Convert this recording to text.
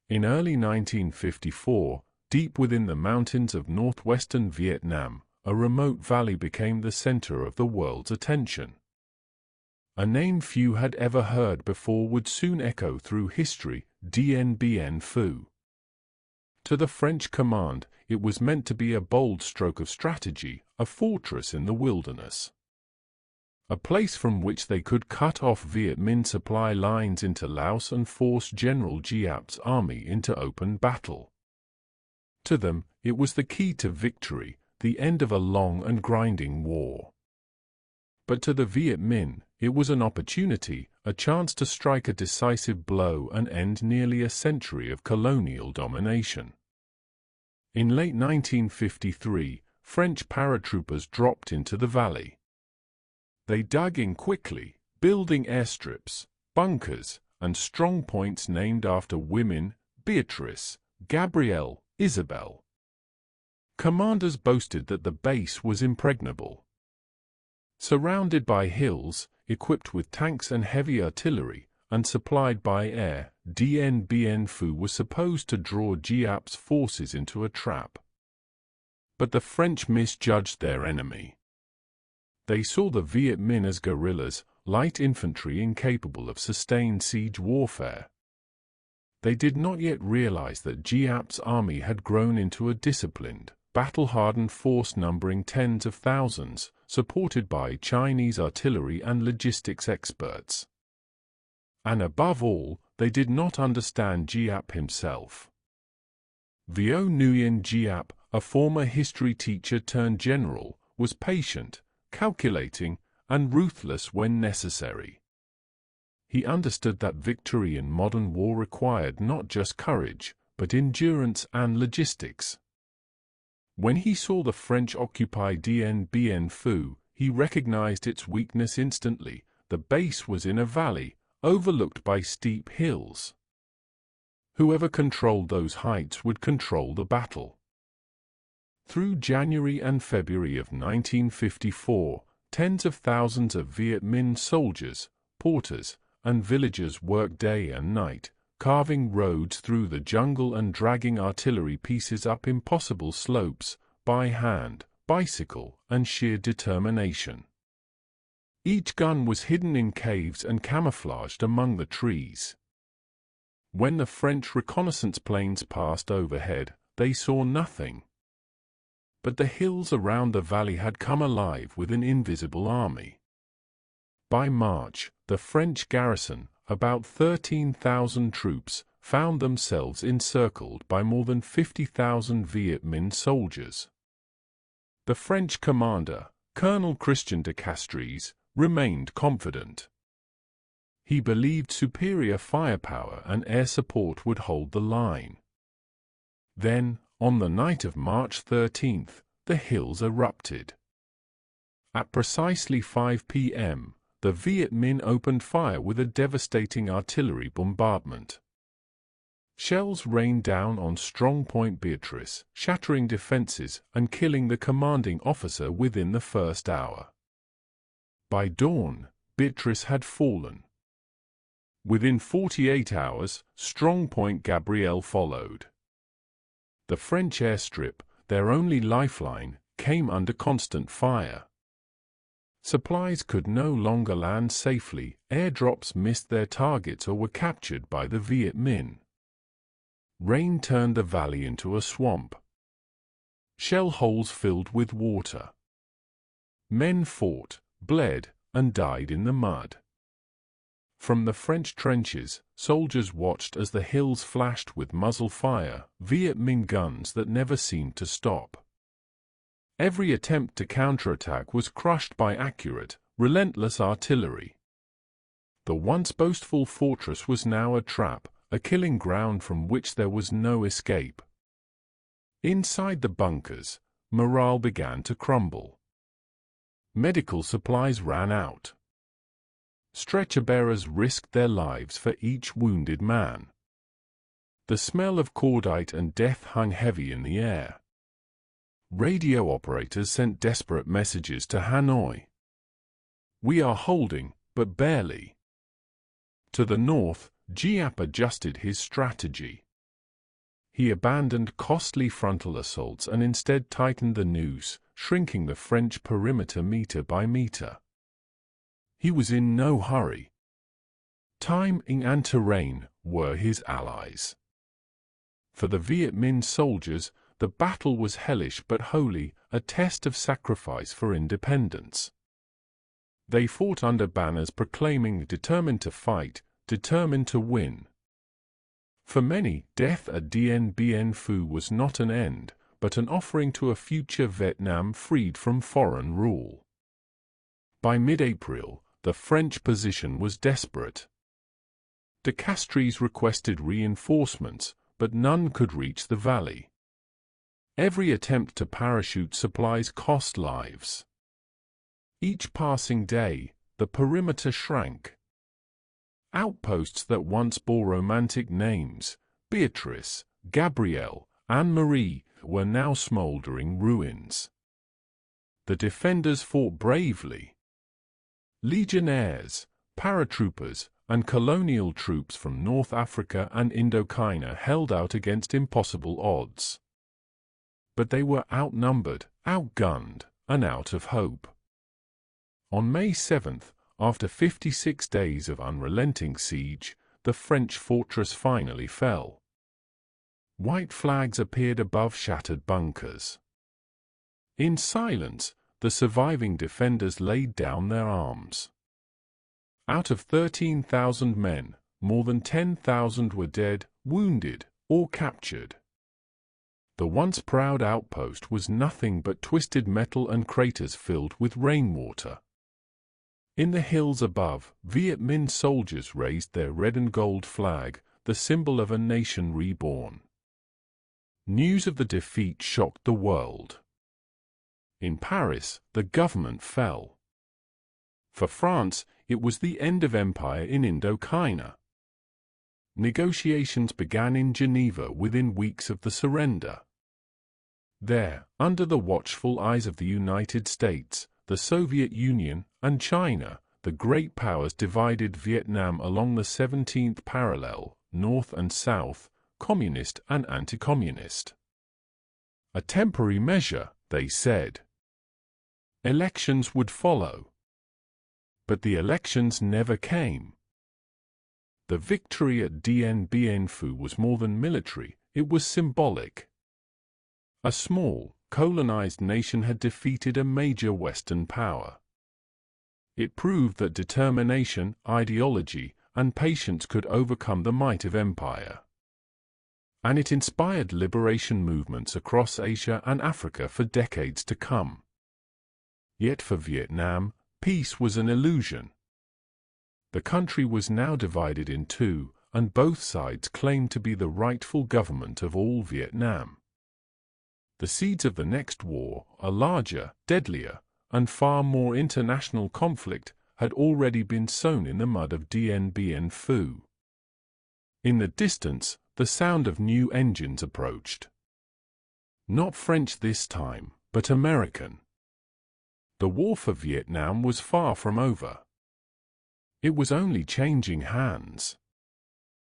In early 1954, deep within the mountains of northwestern Vietnam, a remote valley became the center of the world's attention. A name few had ever heard before would soon echo through history: Dien Bien Phu. To the French command, it was meant to be a bold stroke of strategy, a fortress in the wilderness. A place from which they could cut off Viet Minh supply lines into Laos and force General Giap's army into open battle. To them, it was the key to victory, the end of a long and grinding war. But to the Viet Minh, it was an opportunity, a chance to strike a decisive blow and end nearly a century of colonial domination. In late 1953, French paratroopers dropped into the valley. They dug in quickly, building airstrips, bunkers, and strong points named after women: Beatrice, Gabrielle, Isabel. Commanders boasted that the base was impregnable. Surrounded by hills, equipped with tanks and heavy artillery, and supplied by air, Dien Bien Phu was supposed to draw Giap's forces into a trap. But the French misjudged their enemy. They saw the Viet Minh as guerrillas, light infantry incapable of sustained siege warfare. They did not yet realize that Giap's army had grown into a disciplined, battle-hardened force numbering tens of thousands, supported by Chinese artillery and logistics experts. And above all, they did not understand Giap himself. Vo Nguyen Giap, a former history teacher turned general, was patient, calculating, and ruthless when necessary. He understood that victory in modern war required not just courage, but endurance and logistics. When he saw the French occupy Dien Bien Phu, he recognized its weakness instantly. The base was in a valley, overlooked by steep hills. Whoever controlled those heights would control the battle. Through January and February of 1954, tens of thousands of Viet Minh soldiers, porters, and villagers worked day and night, carving roads through the jungle and dragging artillery pieces up impossible slopes, by hand, bicycle, and sheer determination. Each gun was hidden in caves and camouflaged among the trees. When the French reconnaissance planes passed overhead, they saw nothing. But the hills around the valley had come alive with an invisible army. By March, the French garrison, about 13,000 troops, found themselves encircled by more than 50,000 Viet Minh soldiers. The French commander, Colonel Christian de Castries, remained confident. He believed superior firepower and air support would hold the line. Then, on the night of March 13th, the hills erupted. At precisely 5 p.m., the Viet Minh opened fire with a devastating artillery bombardment. Shells rained down on Strong Point Beatrice, shattering defenses and killing the commanding officer within the first hour. By dawn, Beatrice had fallen. Within 48 hours, Strong Point Gabrielle followed. The French airstrip, their only lifeline, came under constant fire. Supplies could no longer land safely, airdrops missed their targets or were captured by the Viet Minh. Rain turned the valley into a swamp. Shell holes filled with water. Men fought, bled, and died in the mud. From the French trenches, soldiers watched as the hills flashed with muzzle fire, Viet Minh guns that never seemed to stop. Every attempt to counterattack was crushed by accurate, relentless artillery. The once boastful fortress was now a trap, a killing ground from which there was no escape. Inside the bunkers, morale began to crumble. Medical supplies ran out. Stretcher-bearers risked their lives for each wounded man. The smell of cordite and death hung heavy in the air. Radio operators sent desperate messages to Hanoi. "We are holding, but barely." To the north, Giap adjusted his strategy. he abandoned costly frontal assaults and instead tightened the noose, shrinking the French perimeter meter by meter. He was in no hurry. Timing and terrain were his allies. For the Viet Minh soldiers, the battle was hellish but holy, a test of sacrifice for independence. They fought under banners proclaiming determined to fight, determined to win. For many, death at Dien Bien Phu was not an end, but an offering to a future Vietnam freed from foreign rule. By mid-April, the French position was desperate. De Castries requested reinforcements, but none could reach the valley. Every attempt to parachute supplies cost lives. Each passing day, the perimeter shrank. Outposts that once bore romantic names, Beatrice, Gabrielle, Anne-Marie, were now smoldering ruins. The defenders fought bravely. Legionnaires, paratroopers, and colonial troops from North Africa and Indochina held out against impossible odds. But they were outnumbered, outgunned, and out of hope. On May 7th, after 56 days of unrelenting siege, the French fortress finally fell. White flags appeared above shattered bunkers. In silence, the surviving defenders laid down their arms. Out of 13,000 men, more than 10,000 were dead, wounded, or captured. The once proud outpost was nothing but twisted metal and craters filled with rainwater. In the hills above, Viet Minh soldiers raised their red and gold flag, the symbol of a nation reborn. News of the defeat shocked the world. In Paris, the government fell. For France, it was the end of empire in Indochina. Negotiations began in Geneva within weeks of the surrender. There, under the watchful eyes of the United States, the Soviet Union, and China, the great powers divided Vietnam along the 17th parallel, north and south, communist and anti-communist. A temporary measure, they said. Elections would follow. But the elections never came. The victory at Dien Bien Phu was more than military, it was symbolic. A small, colonized nation had defeated a major Western power. It proved that determination, ideology, and patience could overcome the might of empire. And it inspired liberation movements across Asia and Africa for decades to come. Yet for Vietnam, peace was an illusion. The country was now divided in two, and both sides claimed to be the rightful government of all Vietnam. The seeds of the next war, a larger, deadlier, and far more international conflict, had already been sown in the mud of Dien Bien Phu. In the distance, the sound of new engines approached. Not French this time, but American. The war for Vietnam was far from over. It was only changing hands.